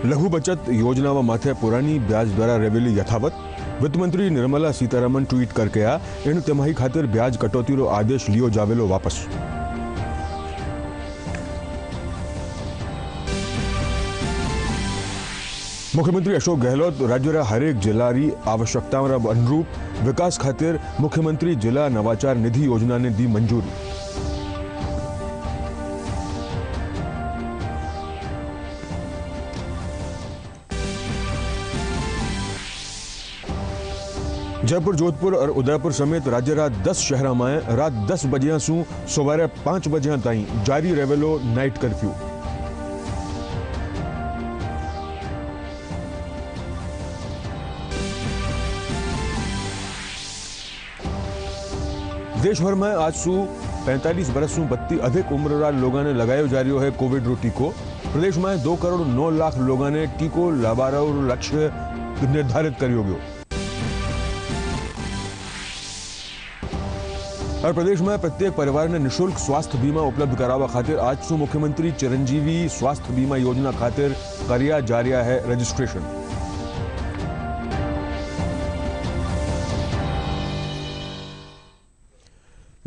लघु बचत योजनाओं माथे पुरानी ब्याज दर रेवेली यथावत। वित्तमंत्री निर्मला सीतारमण ट्वीट करके आ इन तिमाही खातिर ब्याज कटौतीरो आदेश लियो जावेलो वापस। मुख्यमंत्री अशोक गहलोत राज्य हरेक जिलारी आवश्यकताओं अनुरूप विकास खातिर मुख्यमंत्री जिला नवाचार निधि योजना ने दी मंजूरी। जयपुर, जोधपुर और उदयपुर समेत राज्य 10 शहर में रात 10 बजे सु सवारे 5 बजे ताई जारी रहेलो नाइट कर्फ्यू। देश भर में आज सु 45 बरस सु बत्ती अधिक उम्र लोगों ने लगायो जा रही है कोविड रो टीको। प्रदेश में 2 करोड़ 9 लाख लोगों ने टीको लगावारो लक्ष्य निर्धारित करियो गयो। और प्रदेश में प्रत्येक परिवार ने निःशुल्क स्वास्थ्य बीमा उपलब्ध करावा खातिर आज सु मुख्यमंत्री चिरंजीवी स्वास्थ्य बीमा योजना खातिर करिया जा रहा है रजिस्ट्रेशन।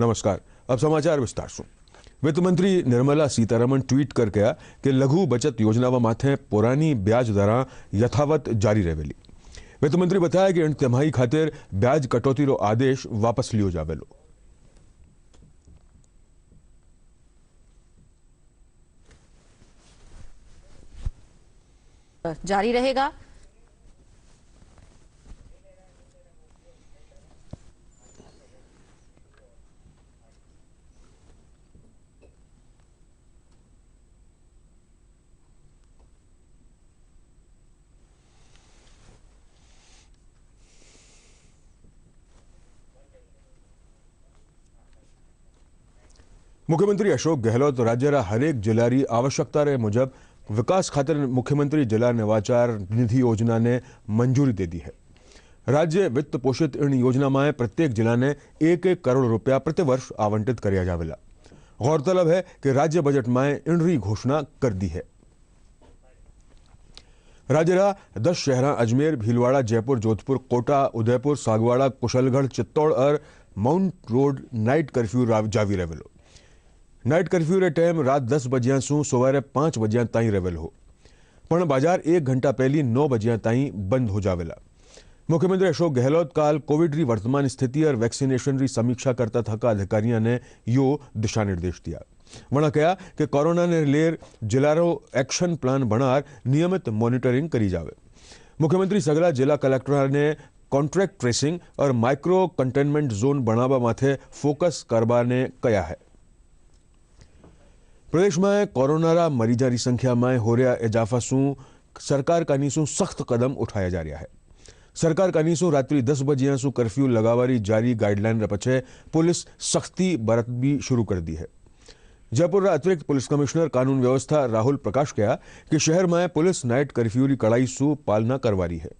नमस्कार, अब समाचार विस्तार से। वित्त मंत्री निर्मला सीतारमण ट्वीट करके आ कि लघु बचत योजनाओं माथे पुरानी ब्याज दर यथावत जारी रहेली। वित्त मंत्री बताया कि इन तिमाही खातिर ब्याज कटौतीरो आदेश वापस लियो जावेलो। जारी रहेगा। मुख्यमंत्री अशोक गहलोत राज्य हरेक जिलारी आवश्यकता रे मुजब विकास खातिर मुख्यमंत्री जिला नवाचार निधि योजना ने मंजूरी दे दी है। राज्य वित्त पोषित इन योजना में प्रत्येक जिला ने 1-1 करोड़ रुपया प्रति वर्ष आवंटित किया जावेला। गौरतलब है कि राज्य बजट में इनरी घोषणा कर दी है। राज्य 10 शहर अजमेर, भीलवाड़ा, जयपुर, जोधपुर, कोटा, उदयपुर, सागवाड़ा, कुशलगढ़, चित्तौड़ और माउंट रोड नाइट कर्फ्यू जावी रहेलो। नाइट कर्फ्यू रे टाइम रात 10 बजे सु सवारे 5 बजे ताई रहेल हो, पण बाजार 1 घंटा पहली 9 बजे ताई बंद हो जावेला। मुख्यमंत्री अशोक गहलोत काल कोविड री वर्तमान स्थिति और वैक्सीनेशन री समीक्षा करता थका अधिकारियों ने यो दिशा निर्देश दिया। वना कहा कि कोरोना ने लेर जिलारो एक्शन प्लान बनार नियमित मॉनिटरिंग करी जावे। मुख्यमंत्री सगला जिला कलेक्टर ने कॉन्ट्रैक्ट ट्रेसिंग और माइक्रो कंटेनमेंट जोन बनावा माथे फोकस करवा ने कहा है। प्रदेश में कोरोना मरीजा की संख्या में हो रहा इजाफा सु सरकार का नीसु सख्त कदम उठाया जा रहा है। सरकार का नीसु रात्रि 10 बजे सु कर्फ्यू लगावारी जारी गाइडलाइन पछे पुलिस सख्ती बरत भी शुरू कर दी है। जयपुर अतिरिक्त पुलिस कमिश्नर कानून व्यवस्था राहुल प्रकाश कहा कि शहर में पुलिस नाइट कर्फ्यू की कड़ाई सु पालना करवा रही है।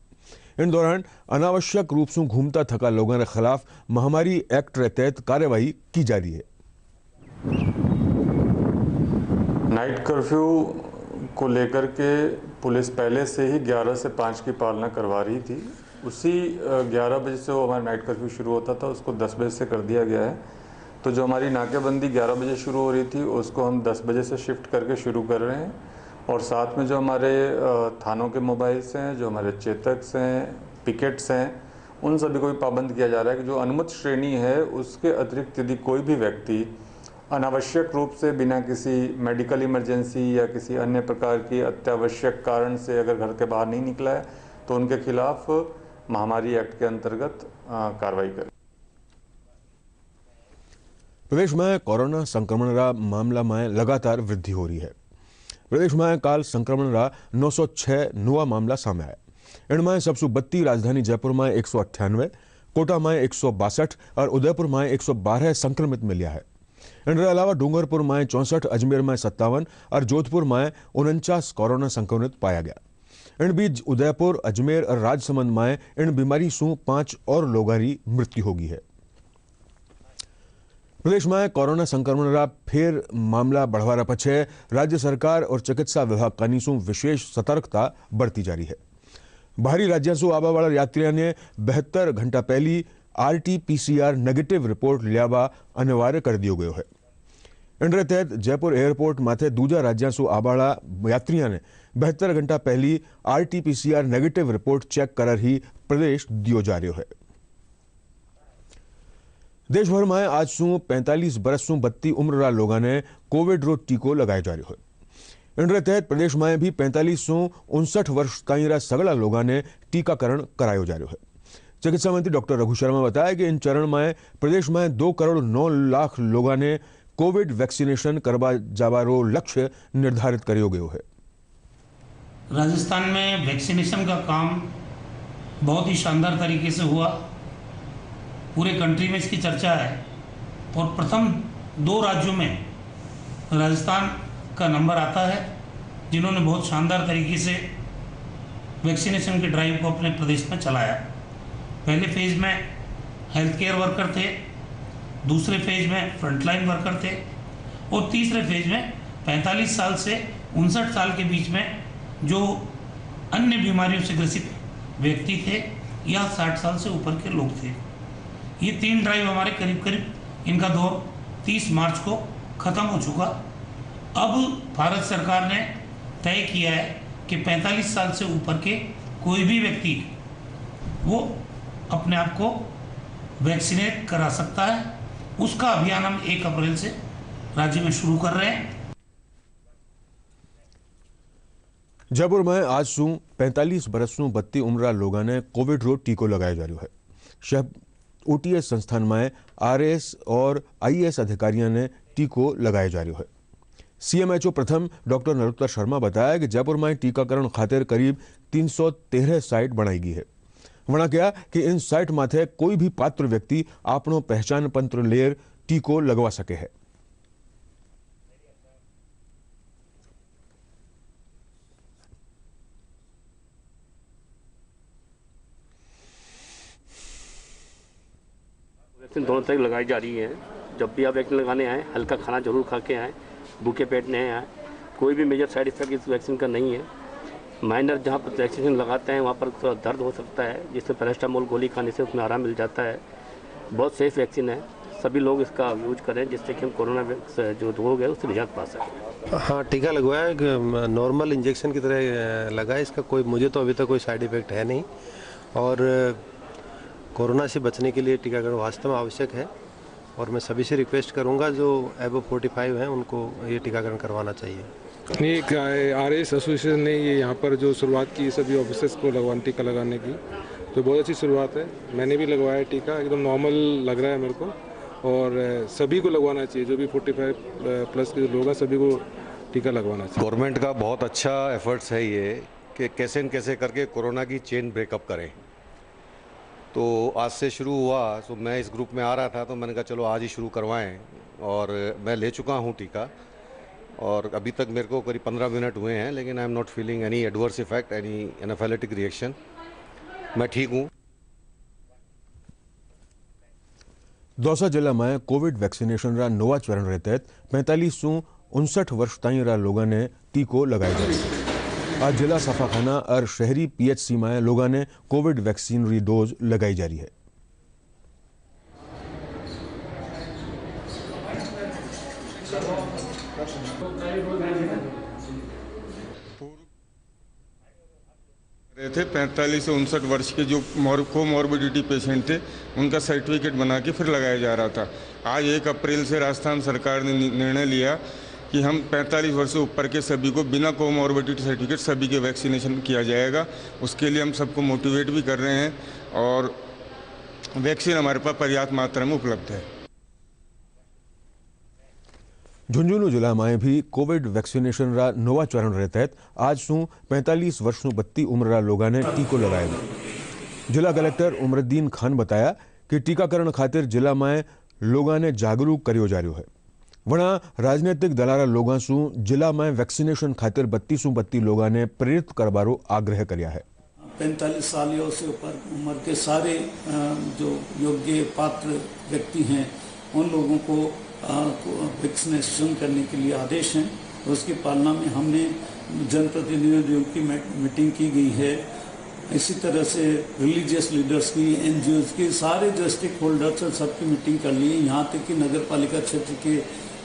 इन दौरान अनावश्यक रूप से घूमता थका लोगों के खिलाफ महामारी एक्ट के तहत कार्यवाही की जा रही है। नाइट कर्फ्यू को लेकर के पुलिस पहले से ही 11 से 5 की पालना करवा रही थी। उसी 11 बजे से वो हमारा नाइट कर्फ्यू शुरू होता था, उसको 10 बजे से कर दिया गया है। तो जो हमारी नाकेबंदी 11 बजे शुरू हो रही थी उसको हम 10 बजे से शिफ्ट करके शुरू कर रहे हैं। और साथ में जो हमारे थानों के मोबाइल्स हैं, जो हमारे चेतक्स हैं, पिकेट्स हैं, उन सभी को भी पाबंद किया जा रहा है कि जो अनुमत श्रेणी है उसके अतिरिक्त यदि कोई भी व्यक्ति अनावश्यक रूप से बिना किसी मेडिकल इमरजेंसी या किसी अन्य प्रकार की अत्यावश्यक कारण से अगर घर के बाहर नहीं निकला है तो उनके खिलाफ महामारी एक्ट के अंतर्गत कार्रवाई करें। प्रदेश में कोरोना संक्रमण रा मामला में लगातार वृद्धि हो रही है। प्रदेश में काल संक्रमण रा 906 नवा मामला सामने आया। इनमें सबसे 32 राजधानी जयपुर में 198, कोटा में 162 और उदयपुर में 112 संक्रमित मिलिया है। इनके अलावा डूंगरपुर में 64, अजमेर में 57 और जोधपुर में 49 कोरोना संक्रमित पाया गया। इन बीच उदयपुर, अजमेर और राजसमंद में इन बीमारी सु 5 और लोगों की मृत्यु हो गई है। प्रदेश में कोरोना संक्रमण फेर मामला बढ़वा पछे राज्य सरकार और चिकित्सा विभाग कनीसू विशेष सतर्कता बढ़ती जा रही है। बाहरी राज्यों से आवा वाला यात्रियों ने 72 घंटा पहली RT-PCR नेगेटिव रिपोर्ट लियावा अनिवार्य कर दियो गयो है। इनके तहत जयपुर एयरपोर्ट माथे दूजा राज्यों से आवाला यात्रियों ने 72 घंटा पहली RT-PCR नेगेटिव रिपोर्ट चेक कर ही प्रदेश दियो जा रहा है। देश भर में आज सू 45 बरस सू बत्ती उम्र लोगों ने कोविड रो टीको लगाए जा रहा है। इनके तहत प्रदेश में भी 45 सू 59 वर्ष ताईं सगला लोगों ने टीकाकरण करायो जा रहा है। चिकित्सा मंत्री डॉक्टर रघु शर्मा बताया कि इन चरण में प्रदेश में 2 करोड़ 9 लाख लोगों ने कोविड वैक्सीनेशन करवा जावारो लक्ष्य निर्धारित करियो गयो है। राजस्थान में वैक्सीनेशन का काम बहुत ही शानदार तरीके से हुआ। पूरे कंट्री में इसकी चर्चा है और प्रथम 2 राज्यों में राजस्थान का नंबर आता है, जिन्होंने बहुत शानदार तरीके से वैक्सीनेशन के ड्राइव को अपने प्रदेश में चलाया। पहले फेज में हेल्थ केयर वर्कर थे, दूसरे फेज में फ्रंटलाइन वर्कर थे और तीसरे फेज में 45 साल से 59 साल के बीच में जो अन्य बीमारियों से ग्रसित व्यक्ति थे या 60 साल से ऊपर के लोग थे। ये 3 ड्राइव हमारे करीब इनका दौर 30 मार्च को ख़त्म हो चुका। अब भारत सरकार ने तय किया है कि 45 साल से ऊपर के कोई भी व्यक्ति वो अपने आप को वैक्सीनेट करा सकता है। उसका अभियान हम 1 अप्रैल से राज्य में शुरू कर रहे हैं। जयपुर में आज सू 45 बरस सू बत्ती उम्र लोगों ने कोविड रो टीको लगाया जा रहा है। शहर OTS संस्थान में RS और IAS अधिकारियों ने टीको लगाया जा रहा है। CMHO प्रथम डॉक्टर नरोत्तर शर्मा बताया कि जयपुर में टीकाकरण खातिर करीब 313 साइट बनाई गई है। वना क्या कि इन साइट माथे कोई भी पात्र व्यक्ति आपनो पहचान पत्र लेर टीको लगवा सके है। वैक्सीन दोनों तरह लगाई जा रही है। जब भी आप वैक्सीन लगाने आए, हल्का खाना जरूर खा के आएँ, भूखे पेट नहीं आए। कोई भी मेजर साइड इफेक्ट इस वैक्सीन का नहीं है। माइनर जहाँ पर वैक्सीनेशन लगाते हैं वहाँ पर थोड़ा दर्द हो सकता है, जिससे पैरास्टामोल गोली खाने से उसमें आराम मिल जाता है। बहुत सेफ वैक्सीन है, सभी लोग इसका यूज करें जिससे कि हम कोरोना जो रोग है उससे निजात पा सकें। हाँ, टीका लगवाया, नॉर्मल इंजेक्शन की तरह लगा है। इसका कोई मुझे तो अभी तक कोई साइड इफ़ेक्ट है नहीं और कोरोना से बचने के लिए टीकाकरण वास्तव में आवश्यक है और मैं सभी से रिक्वेस्ट करूंगा जो एबव 45 हैं उनको ये टीकाकरण करवाना चाहिए। नहीं, RS एसोसिएशन ने ये यहाँ पर जो शुरुआत की सभी ऑफिसर्स को टीका लगाने की, तो बहुत अच्छी शुरुआत है। मैंने भी लगवाया टीका, एकदम नॉर्मल लग रहा है मेरे को और सभी को लगवाना चाहिए। जो भी 45 प्लस के लोग हैं सभी को टीका लगवाना चाहिए। गवर्नमेंट का बहुत अच्छा एफर्ट्स है ये कि कैसे न कैसे करके कोरोना की चेन ब्रेकअप करें। तो आज से शुरू हुआ, तो मैं इस ग्रुप में आ रहा था तो मैंने कहा चलो आज ही शुरू करवाएं और मैं ले चुका हूं टीका और अभी तक मेरे को करीब 15 मिनट हुए हैं, लेकिन I am not feeling any adverse effect, any anaphylactic reaction. मैं ठीक हूं। दौसा जिला में कोविड वैक्सीनेशन रा नोवा चरण रे तहत 45 से 59 वर्ष ताईं रा लोगों ने टीको लगाया जाए। आज जिला सफाखाना और शहरी PHC में लोगों ने कोविड वैक्सीन री डोज लगाई जा रही है। थे 45 से 59 वर्ष के जो कोमॉर्बिडिटी पेशेंट थे उनका सर्टिफिकेट बना के फिर लगाया जा रहा था। आज 1 अप्रैल से राजस्थान सरकार ने निर्णय लिया कि हम 45 वर्ष से ऊपर के सभी को बिना कोमॉर्बिडिटी सर्टिफिकेट सभी के वैक्सीनेशन किया जाएगा। उसके लिए हम सबको मोटिवेट भी कर रहे हैं और वैक्सीन हमारे पास पर्याप्त मात्रा में उपलब्ध है। झुंझुनू जिला में भी कोविड वैक्सीनेशन रा नोवा चरण रे तहत आज सू 45 वर्ष बत्ती उम्र लोगों ने टीको लगाया। जिला कलेक्टर उमरुद्दीन खान बताया कि टीकाकरण खातिर जिला में लोगों ने जागरूक करियो जा रहा है। वना राजनीतिक दलारा लोगों से जिला में वैक्सीनेशन खातिर 32 लोगों ने प्रेरित करवारो आग्रह किया है। 45 सालों से ऊपर उम्र के सारे जो योग्य पात्र व्यक्ति हैं उन लोगों को वैक्सीनेशन करने के लिए आदेश हैं। उसकी पालना में हमने जनप्रतिनिधियों की मीटिंग की गई है। इसी तरह से रिलीजियस लीडर्स की, NGOs की, सारे जो स्टेक होल्डर्स हैं सबकी मीटिंग कर ली है। यहाँ तक कि नगर पालिका क्षेत्र के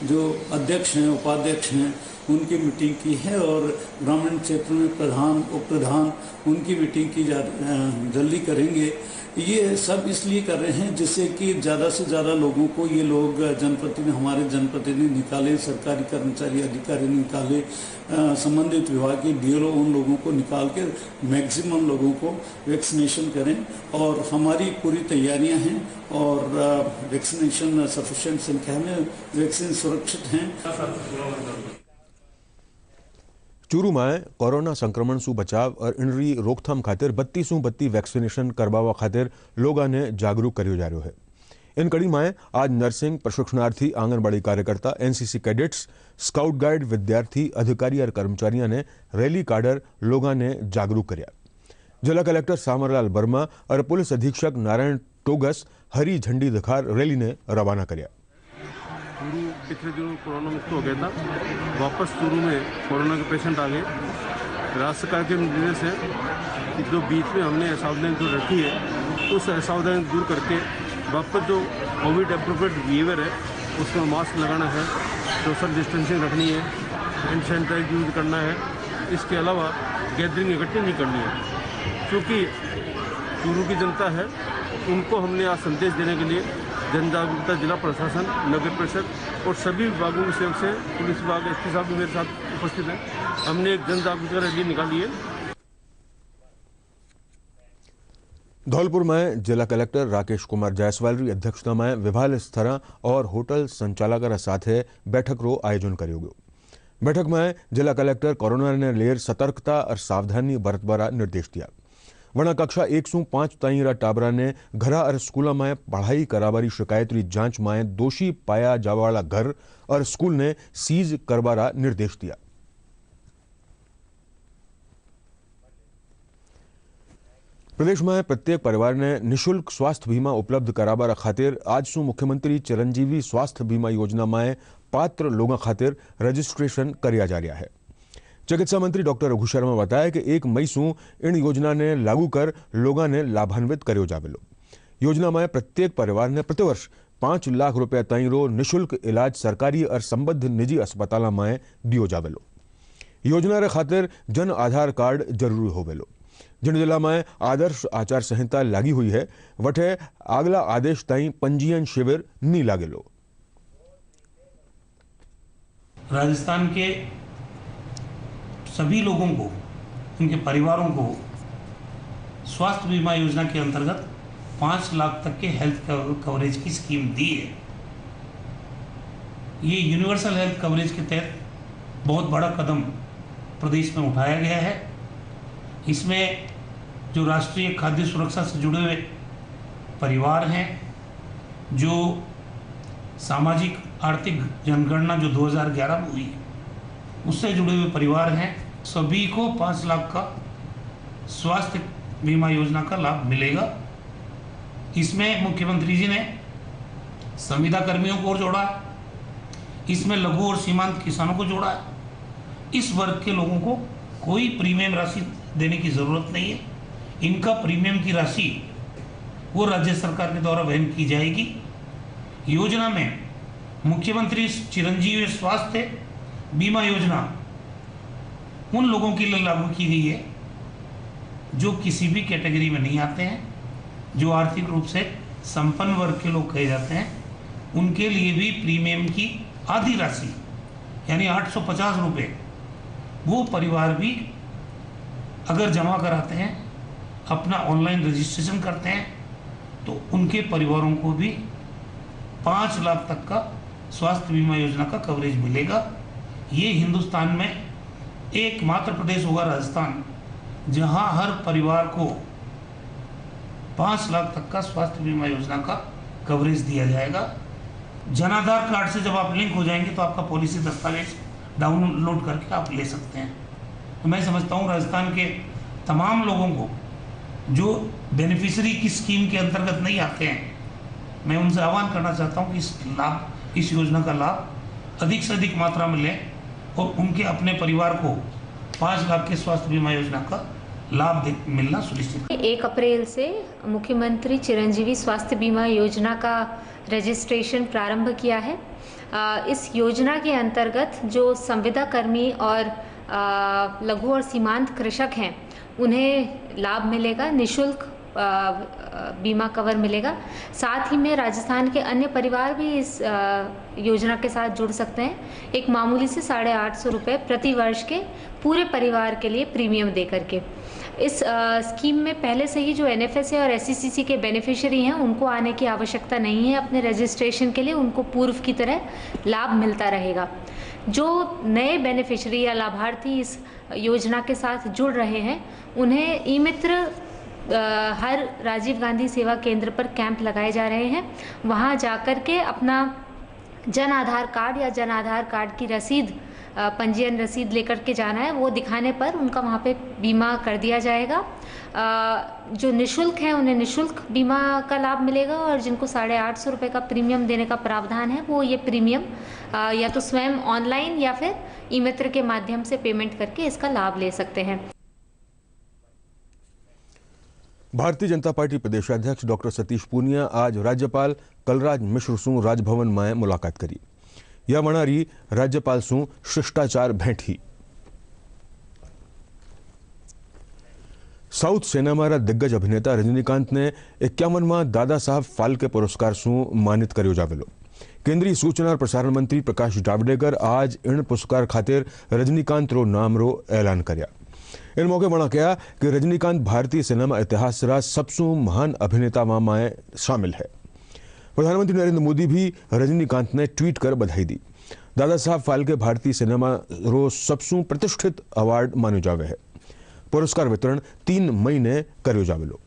जो अध्यक्ष हैं, उपाध्यक्ष हैं, उनकी मीटिंग की है और ग्रामीण क्षेत्र में प्रधान, उप प्रधान, उनकी मीटिंग की जल्दी करेंगे। ये सब इसलिए कर रहे हैं जिससे कि ज़्यादा से ज़्यादा लोगों को ये लोग हमारे जनप्रतिनिधि निकाले, सरकारी कर्मचारी अधिकारी निकाले, संबंधित विभाग के DLO उन लोगों को निकाल के मैक्सिमम लोगों को वैक्सीनेशन करें। और हमारी पूरी तैयारियां हैं और वैक्सीनेशन सफिशिएंट संख्या में वैक्सीन सुरक्षित हैं। चूरू में कोरोना संक्रमण से बचाव और इनरी रोकथाम खातिर 32 वैक्सीनेशन करवावा खातिर लोगों ने जागरूक करियो जा रहा है। इन कड़ी में आज नर्सिंग प्रशिक्षणार्थी, आंगनबाड़ी कार्यकर्ता, NCC कैडेट्स, स्काउट गाइड, विद्यार्थी, अधिकारी और कर्मचारियों ने रैली काढ़कर लोगों ने जागरूक कराया। जिला कलेक्टर सामरलाल वर्मा और पुलिस अधीक्षक नारायण टोगस हरी झंडी दिखार रैली ने रवाना कराया। चूरू पिछले दिनों कोरोना मुक्त हो गया था, वापस चूरू में कोरोना के पेशेंट आ गए। राज्य सरकार के निर्देश है कि जो बीच में हमने असावधानी जो रखी है उस असावधानी दूर करके वापस जो कोविड अप्रोप्रिएट बिहेवियर है उसमें मास्क लगाना है, सोशल डिस्टेंसिंग रखनी है, हैंड सैनिटाइजर यूज करना है। इसके अलावा गैदरिंग इकट्ठी नहीं करनी है। क्योंकि चूरू की जनता है, उनको हमने आज संदेश देने के लिए जन जागरूकता जिला प्रशासन, नगर परिषद और सभी विभागों की सहयोग से, पुलिस विभाग SP साहब भी मेरे साथ उपस्थित हैं, हमने एक जन जागरूकता रैली निकाली है। धौलपुर में जिला कलेक्टर राकेश कुमार जायसवाल की अध्यक्षता में विभाग स्तर और होटल संचालक साथ बैठक रो आयोजन करो गयो। बैठक में जिला कलेक्टर कोरोना ने लेर सतर्कता और सावधानी बरतवारा निर्देश दिया। वरना कक्षा 1 से 5 ताईं टाबरा ने घरा और स्कूल में पढ़ाई करावारी शिकायत री जांच में दोषी पाया जावाला घर और स्कूल ने सीज करवारा निर्देश दिया। प्रदेश में प्रत्येक परिवार ने निःशुल्क स्वास्थ्य बीमा उपलब्ध करावा खातिर आज से मुख्यमंत्री चिरंजीवी स्वास्थ्य बीमा योजना में पात्र लोगों खातिर रजिस्ट्रेशन किया जा रहा है। चिकित्सा मंत्री डॉक्टर रघु शर्मा बताया कि 1 मई से इन योजना ने लागू कर लोगों ने लाभान्वित करो जावेलो। योजना में प्रत्येक परिवार ने प्रतिवर्ष 5 लाख रुपया ताईं रो निःशुल्क इलाज सरकारी और संबद्ध निजी अस्पताल में दियो जावेलो। योजना रे खातिर जन आधार कार्ड जरूरी होवेलो। जिन जिला में आदर्श आचार संहिता लागी हुई है वठे अगला आदेश ताईं पंजीयन शिविर नहीं लागेलो। राजस्थान के सभी लोगों को, उनके परिवारों को स्वास्थ्य बीमा योजना के अंतर्गत 5 लाख तक के हेल्थ कवरेज की स्कीम दी है। ये यूनिवर्सल हेल्थ कवरेज के तहत बहुत बड़ा कदम प्रदेश में उठाया गया है। इसमें जो राष्ट्रीय खाद्य सुरक्षा से जुड़े हुए परिवार हैं, जो सामाजिक आर्थिक जनगणना जो 2011 में हुई है उससे जुड़े हुए परिवार हैं, सभी को 5 लाख का स्वास्थ्य बीमा योजना का लाभ मिलेगा। इसमें मुख्यमंत्री जी ने संविदा कर्मियों को जोड़ा, इसमें लघु और सीमांत किसानों को जोड़ा है। इस वर्ग के लोगों को कोई प्रीमियम राशि देने की ज़रूरत नहीं है। इनका प्रीमियम की राशि वो राज्य सरकार के द्वारा वहन की जाएगी। योजना में मुख्यमंत्री चिरंजीवी स्वास्थ्य बीमा योजना उन लोगों के लिए लागू की गई है जो किसी भी कैटेगरी में नहीं आते हैं, जो आर्थिक रूप से संपन्न वर्ग के लोग कहे जाते हैं। उनके लिए भी प्रीमियम की आधी राशि यानी 850 रुपये वो परिवार भी अगर जमा कराते हैं, अपना ऑनलाइन रजिस्ट्रेशन करते हैं, तो उनके परिवारों को भी 5 लाख तक का स्वास्थ्य बीमा योजना का कवरेज मिलेगा। ये हिंदुस्तान में एकमात्र प्रदेश होगा, राजस्थान, जहां हर परिवार को 5 लाख तक का स्वास्थ्य बीमा योजना का कवरेज दिया जाएगा। जन आधार कार्ड से जब आप लिंक हो जाएंगे तो आपका पॉलिसी दस्तावेज डाउनलोड करके आप ले सकते हैं। तो मैं समझता हूँ राजस्थान के तमाम लोगों को जो बेनिफिशियरी की स्कीम के अंतर्गत नहीं आते हैं मैं उनसे आह्वान करना चाहता हूँ कि इस योजना का लाभ अधिक से अधिक मात्रा में लें और उनके अपने परिवार को 5 लाख के स्वास्थ्य बीमा योजना का लाभ मिलना सुनिश्चित। 1 अप्रैल से मुख्यमंत्री चिरंजीवी स्वास्थ्य बीमा योजना का रजिस्ट्रेशन प्रारंभ किया है। इस योजना के अंतर्गत जो संविदा कर्मी और लघु और सीमांत कृषक हैं उन्हें लाभ मिलेगा, निःशुल्क बीमा कवर मिलेगा। साथ ही में राजस्थान के अन्य परिवार भी इस योजना के साथ जुड़ सकते हैं, एक मामूली से 850 रुपये प्रति वर्ष के पूरे परिवार के लिए प्रीमियम दे करके। इस स्कीम में पहले से ही जो NFSA और SECC के बेनिफिशियरी हैं उनको आने की आवश्यकता नहीं है अपने रजिस्ट्रेशन के लिए, उनको पूर्व की तरह लाभ मिलता रहेगा। जो नए बेनिफिशियरी या लाभार्थी इस योजना के साथ जुड़ रहे हैं उन्हें ई-मित्र हर राजीव गांधी सेवा केंद्र पर कैंप लगाए जा रहे हैं। वहां जाकर के अपना जन आधार कार्ड या जन आधार कार्ड की रसीद, पंजीयन रसीद लेकर के जाना है। वो दिखाने पर उनका वहाँ पे बीमा कर दिया जाएगा। जो निःशुल्क हैं उन्हें निःशुल्क बीमा का लाभ मिलेगा और जिनको 850 रुपये का प्रीमियम देने का प्रावधान है वो ये प्रीमियम या तो स्वयं ऑनलाइन या फिर ई-मित्र के माध्यम से पेमेंट करके इसका लाभ ले सकते हैं। भारतीय जनता पार्टी प्रदेशाध्यक्ष डॉक्टर सतीश पूनिया आज राज्यपाल कलराज मिश्र सू राजभवन में मुलाकात करी। या मणारी राज्यपाल सू शिष्टाचार भेंट ही। साउथ सिनेमारा दिग्गज अभिनेता रजनीकांत ने 51वां दादा साहब फाल्के पुरस्कार सू मानित कर्यो जावेलो। केंद्रीय सूचना और प्रसारण मंत्री प्रकाश जावड़ेकर आज इन पुरस्कार खातिर रजनीकांत रो नाम रो ऐलान कर्या। इन मौके वणा कहा कि रजनीकांत भारतीय सिनेमा इतिहास रा सबसू महान अभिनेता में शामिल है। प्रधानमंत्री नरेंद्र मोदी भी रजनीकांत ने ट्वीट कर बधाई दी। दादा साहब फाल्के भारतीय सिनेमा रो सबसू प्रतिष्ठित अवार्ड मानो जावे है। पुरस्कार वितरण 3 मई ने कर्यो जावेलो।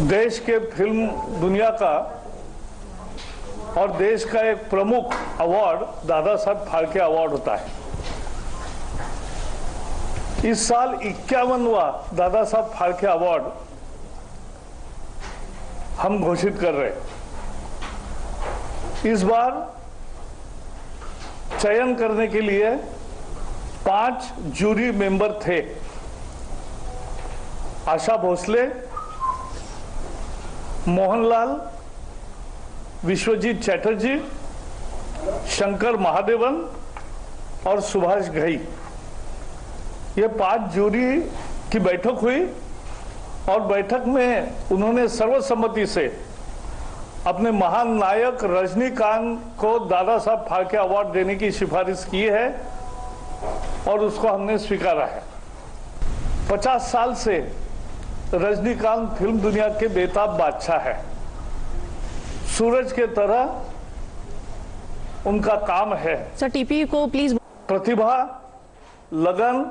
देश के फिल्म दुनिया का और देश का एक प्रमुख अवार्ड दादा साहब फाल्के अवार्ड होता है। इस साल 51वां दादा साहब फाल्के अवार्ड हम घोषित कर रहे हैं। इस बार चयन करने के लिए 5 जूरी मेंबर थे। आशा भोसले, मोहनलाल, विश्वजीत चैटर्जी, शंकर महादेवन और सुभाष घई। ये 5 जूरी की बैठक हुई और बैठक में उन्होंने सर्वसम्मति से अपने महान नायक रजनीकांत को दादा साहब फाल्के अवार्ड देने की सिफारिश की है और उसको हमने स्वीकारा है। 50 साल से रजनीकांत फिल्म दुनिया के बेताब बादशाह है। सूरज के तरह उनका काम है। सर टीपी को प्लीज। प्रतिभा, लगन,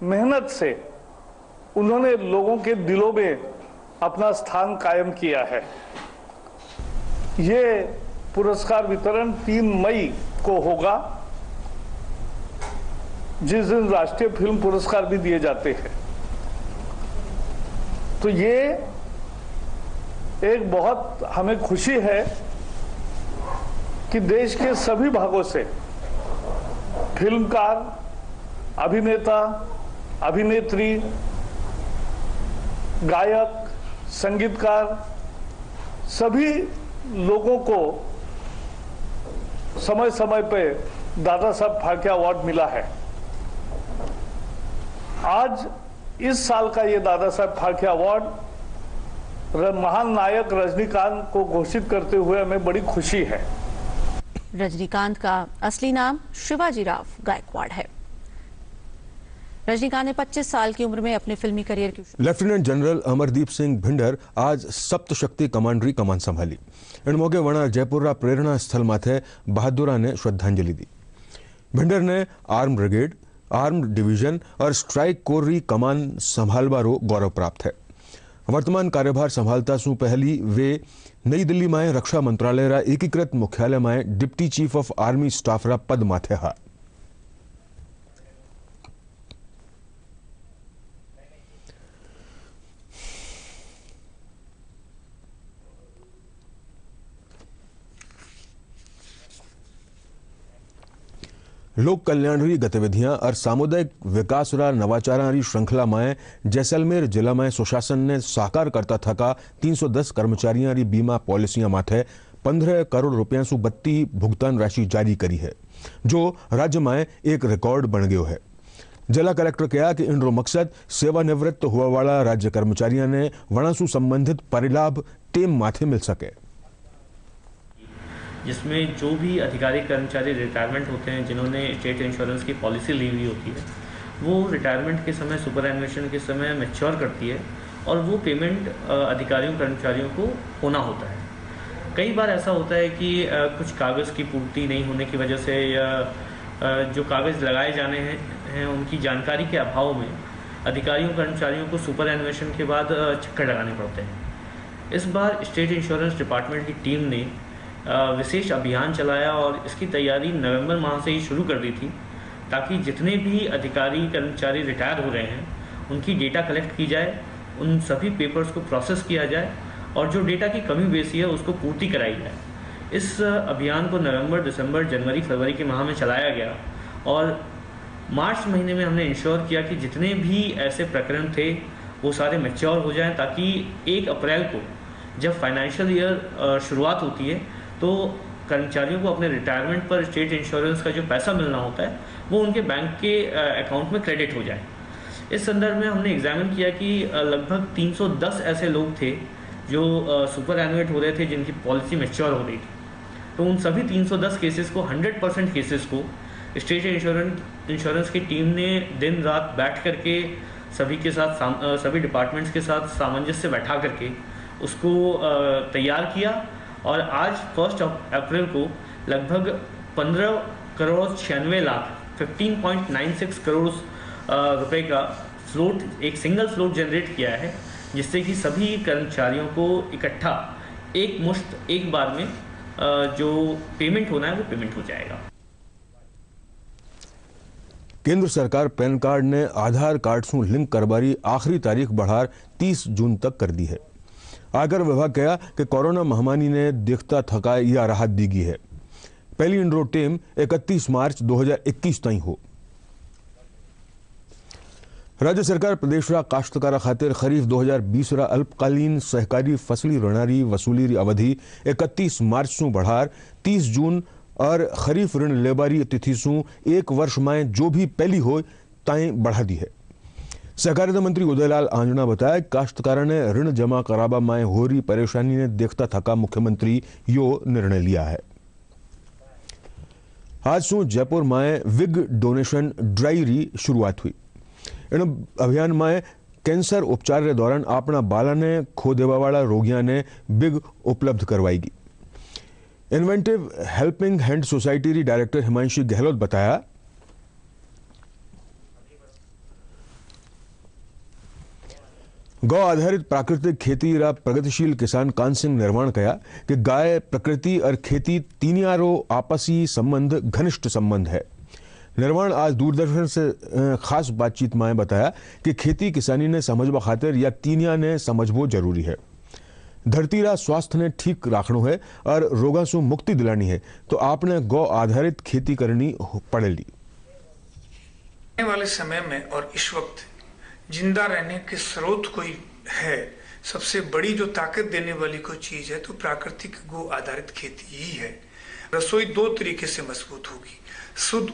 मेहनत से उन्होंने लोगों के दिलों में अपना स्थान कायम किया है। ये पुरस्कार वितरण 3 मई को होगा, जिस दिन राष्ट्रीय फिल्म पुरस्कार भी दिए जाते हैं। तो ये एक बहुत हमें खुशी है कि देश के सभी भागों से फिल्मकार, अभिनेता, अभिनेत्री, गायक, संगीतकार, सभी लोगों को समय समय पे दादा साहब फाल्के अवार्ड मिला है। आज इस साल का ये दादा साहब फाल्के अवार्ड महान नायक रजनीकांत को घोषित करते हुए हमें बड़ी खुशी है। रजनीकांत का असली नाम शिवाजीराव गायकवाड़ है। रजनीकांत ने 25 साल की उम्र में अपने फिल्मी करियर की लेफ्टिनेंट जनरल अमरदीप सिंह भिंडर आज सप्तशक्ति कमांडरी कमान संभाली। इन मौके वणा जयपुर प्रेरणा स्थल माथे बहादुरा ने श्रद्धांजलि दी। भिंडर ने आर्म ब्रिगेड, आर्म डिवीजन और स्ट्राइक कोर री कमान संभालवारो गौरव प्राप्त है। वर्तमान कार्यभार संभालता सु पहली वे नई दिल्ली में रक्षा मंत्रालय रा एकीकृत मुख्यालय में deputy chief of army staff रा पद माथे हा। लोक कल्याणरी गतिविधियां और सामुदायिक विकास रा नवाचारारी श्रृंखला में जैसलमेर जिला में सुशासन ने साकार करता थका 310 कर्मचारियों री बीमा पॉलिसियां माथे 15 करोड़ रुपया सु बत्ती भुगतान राशि जारी करी है, जो राज्य में एक रिकॉर्ड बन गयो है। जिला कलेक्टर कहा कि इनरो मकसद सेवानिवृत्त हुआ वाला राज्य कर्मचारियों ने वणासु संबंधित परिलाभ टेम माथे मिल सके, जिसमें जो भी अधिकारी कर्मचारी रिटायरमेंट होते हैं, जिन्होंने स्टेट इंश्योरेंस की पॉलिसी ली हुई होती है, वो रिटायरमेंट के समय सुपरएनुएशन के समय मैच्योर करती है और वो पेमेंट अधिकारियों कर्मचारियों को होना होता है। कई बार ऐसा होता है कि कुछ कागज़ की पूर्ति नहीं होने की वजह से या जो कागज़ लगाए जाने हैं उनकी जानकारी के अभाव में अधिकारियों कर्मचारियों को सुपरएनुएशन के बाद चक्कर लगाने पड़ते हैं। इस बार स्टेट इंश्योरेंस डिपार्टमेंट की टीम ने विशेष अभियान चलाया और इसकी तैयारी नवंबर माह से ही शुरू कर दी थी, ताकि जितने भी अधिकारी कर्मचारी रिटायर हो रहे हैं उनकी डेटा कलेक्ट की जाए, उन सभी पेपर्स को प्रोसेस किया जाए और जो डेटा की कमी बेसी है उसको पूर्ति कराई जाए। इस अभियान को नवंबर, दिसंबर, जनवरी, फरवरी के माह में चलाया गया और मार्च महीने में हमने इंश्योर किया कि जितने भी ऐसे प्रकरण थे वो सारे मैच्योर हो जाएं, ताकि 1 अप्रैल को जब फाइनेंशियल ईयर शुरुआत होती है तो कर्मचारियों को अपने रिटायरमेंट पर स्टेट इंश्योरेंस का जो पैसा मिलना होता है वो उनके बैंक के अकाउंट में क्रेडिट हो जाए। इस संदर्भ में हमने एग्जामिन किया कि लगभग 310 ऐसे लोग थे जो सुपर एनुएट हो रहे थे, जिनकी पॉलिसी मैच्योर हो रही थी। तो उन सभी 310 केसेस को 100% केसेस को स्टेट इंश्योरेंस की टीम ने दिन रात बैठ करके सभी के साथ सभी डिपार्टमेंट्स के साथ सामंजस्य बैठा करके उसको तैयार किया और आज 1 अप्रैल को लगभग 15 करोड़ 96 लाख 15.96 करोड़ रुपए का फ्लोट, एक सिंगल फ्लोट जनरेट किया है, जिससे कि सभी कर्मचारियों को इकट्ठा एक मुश्त एक बार में जो पेमेंट होना है वो पेमेंट हो जाएगा। केंद्र सरकार पैन कार्ड ने आधार कार्ड से लिंक करवारी आखिरी तारीख बढ़ार 30 जून तक कर दी है। आयकर विभाग कहा कि कोरोना महामारी ने देखता थका यह राहत दी गई है। पहली इनरो टेम 31 मार्च 2021 ताईं हो। राज्य सरकार प्रदेश रा काश्तकारा खातिर खरीफ 2020 रा अल्पकालीन सहकारी फसली ऋणारी वसूली री अवधि 31 मार्च सु बढ़ार 30 जून और खरीफ ऋण लेबारी तिथि सु 1 वर्ष में जो भी पहली हो ताई बढ़ा दी है। सहकारिता मंत्री उदयलाल आंजना बताया काश्तकारों ने ऋण जमा कराबा में हो रही परेशानी ने देखता थका मुख्यमंत्री यो निर्णय लिया है। आज सु जयपुर में विग डोनेशन ड्राई री शुरुआत हुई। इन अभियान में कैंसर उपचार के दौरान अपना बाला ने खो देवा वाला रोगियों ने बिग उपलब्ध करवाएगी। इन्वेंटिव हेल्पिंग हैंड सोसाइटी री डायरेक्टर हिमांशी गहलोत बताया गौ आधारित प्राकृतिक खेती रा प्रगतिशील किसान कान सिंह निर्माण कया कि गाय, प्रकृति और खेती तीनियारो आपसी संबंध घनिष्ठ संबंध है। निर्माण आज दूरदर्शन से खास बातचीत में बताया कि खेती किसानी ने समझवा खातिर या तीनिया ने समझबो जरूरी है। धरती रा स्वास्थ्य ने ठीक राखनो है और रोगा से मुक्ति दिलानी है तो आपने गौ आधारित खेती करनी पड़ेगी। आने वाले समय में और इस वक्त जिंदा रहने के स्रोत कोई है, सबसे बड़ी जो ताकत देने वाली कोई चीज है तो प्राकृतिक गो आधारित खेती ही है। रसोई 2 तरीके से मजबूत होगी। शुद्ध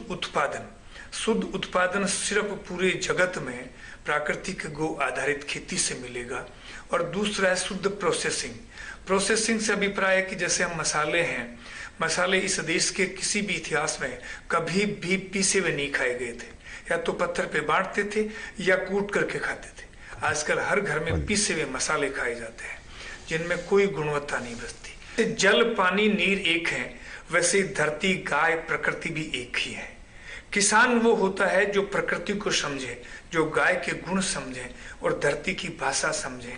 उत्पादन सिर्फ पूरे जगत में प्राकृतिक गो आधारित खेती से मिलेगा और दूसरा है शुद्ध प्रोसेसिंग से अभिप्राय है कि जैसे हम मसाले हैं, मसाले इस देश के किसी भी इतिहास में कभी भी पीसे हुए नहीं खाए गए थे, या तो पत्थर पे बांटते थे या कूट करके खाते थे। आजकल हर घर में पीसे हुए मसाले खाए जाते हैं जिनमें कोई गुणवत्ता नहीं बचती। जल, पानी, नीर एक है, वैसे धरती, गाय, प्रकृति भी एक ही है। किसान वो होता है जो प्रकृति को समझे, जो गाय के गुण समझे और धरती की भाषा समझे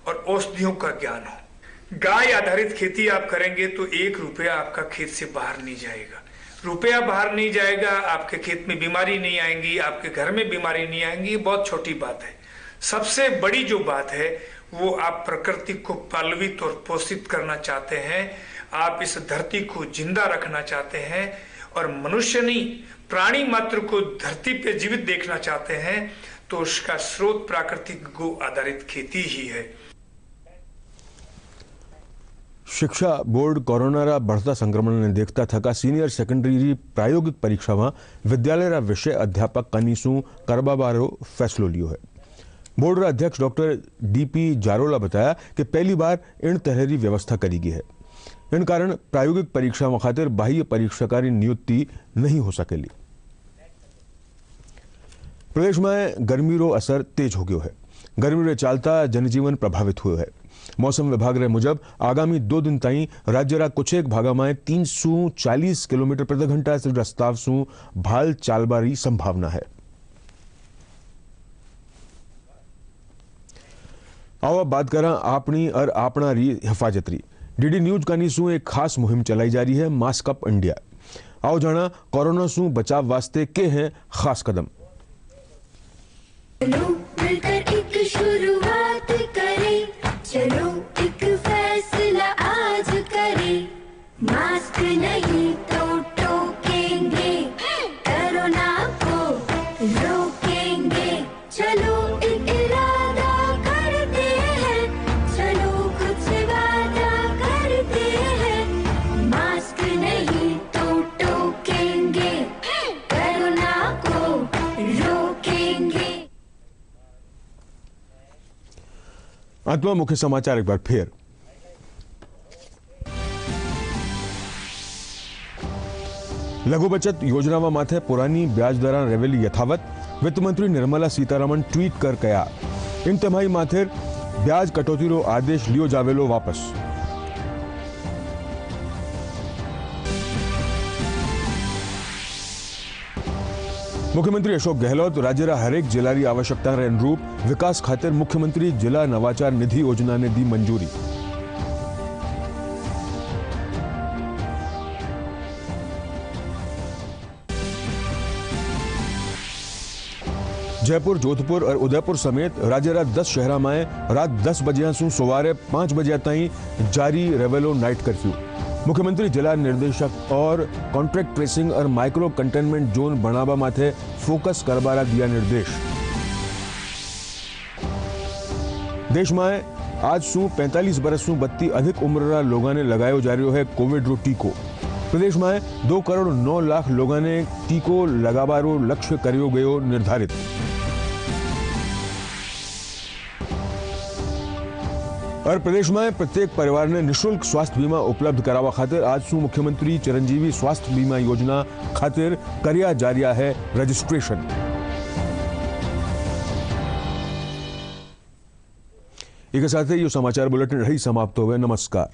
और औषधियों का ज्ञान हो। गाय आधारित खेती आप करेंगे तो 1 रुपया आपका खेत से बाहर नहीं जाएगा। रुपया बाहर नहीं जाएगा, आपके खेत में बीमारी नहीं आएंगी, आपके घर में बीमारी नहीं आएंगी, बहुत छोटी बात है। सबसे बड़ी जो बात है वो आप प्रकृति को पालवित और पोषित करना चाहते हैं, आप इस धरती को जिंदा रखना चाहते हैं और मनुष्य नहीं प्राणी मात्र को धरती पे जीवित देखना चाहते हैं तो उसका स्रोत प्राकृतिक गो आधारित खेती ही है। शिक्षा बोर्ड कोरोना बढ़ता संक्रमण ने देखता थका सीनियर सेकेंडरी प्रायोगिक परीक्षा में विद्यालय विषय अध्यापक कनीसू करबाबारो फैसलो लियो है। बोर्ड अध्यक्ष डॉक्टर डीपी जारोला बताया कि पहली बार इन तहरी व्यवस्था करी गई है। इन कारण प्रायोगिक परीक्षा में खातिर बाह्य परीक्षाकारी नियुक्ति नहीं हो सकेली। प्रदेश में गर्मी रो असर तेज हो गयो है। गर्मी रे चालता जनजीवन प्रभावित हुए है। मौसम विभाग रे मुजब आगामी 2 दिन ताई राज्य रा कुछ एक भागा में 340 किलोमीटर प्रति घंटा से रस्ताव सु भाल चालबारी संभावना है। आओ बात करा अपनी और अपना री हिफाजत री। डीडी न्यूज कानी सु एक खास मुहिम चलाई जा रही है, मास्क अप इंडिया। आओ जाना कोरोना सु बचाव वास्ते के हैं खास कदम। चलो मिलकर एक शुरुआत करें, चलो एक फैसला आज करें, मास्क नहीं तो टोकेंगे, कोरोना को रोकेंगे, चलो एक इरादा करते हैं, चलो कुछ वादा करते हैं, मास्क नहीं तो टोकेंगे, कोरोना को रोकेंगे। अंत में मुख्य समाचार एक बार फिर। लघु बचत योजना में माथे पुरानी ब्याज दर रेवेली यथावत। वित्त मंत्री निर्मला सीतारमण ट्वीट कर कया इन तिमाही माथे ब्याज कटौती रो आदेश लियो जावेलो वापस। मुख्यमंत्री अशोक गहलोत राज्य हरेक जिला की आवश्यकता के अनुरूप विकास खातिर मुख्यमंत्री जिला नवाचार निधि योजना ने दी मंजूरी। जयपुर, जोधपुर और उदयपुर समेत राज्य रा 10 शहर में रात 10 बजे सु सवारे 5 बजे ताई जारी रेवेलो नाइट कर्फ्यू। मुख्यमंत्री जिला निर्देशक और कॉन्ट्रैक्ट ट्रेसिंग और माइक्रो कंटेनमेंट जोन बनावा माथे फोकस करवारा दिया निर्देश। देश में आज सु 45 बरस सु बत्ती अधिक उम्र लोगों ने लगायो जा रहा है कोविड रो टीको। प्रदेश में 2 करोड़ 9 लाख लोगों ने टीको लगावारो लक्ष्य करियो गयो निर्धारित। और प्रदेश में प्रत्येक परिवार ने निःशुल्क स्वास्थ्य बीमा उपलब्ध करावा खातिर आज सु मुख्यमंत्री चिरंजीवी स्वास्थ्य बीमा योजना खातिर करिया जारिया है रजिस्ट्रेशन। एक साथ ही यो समाचार बुलेटिन रही समाप्त हुए। नमस्कार।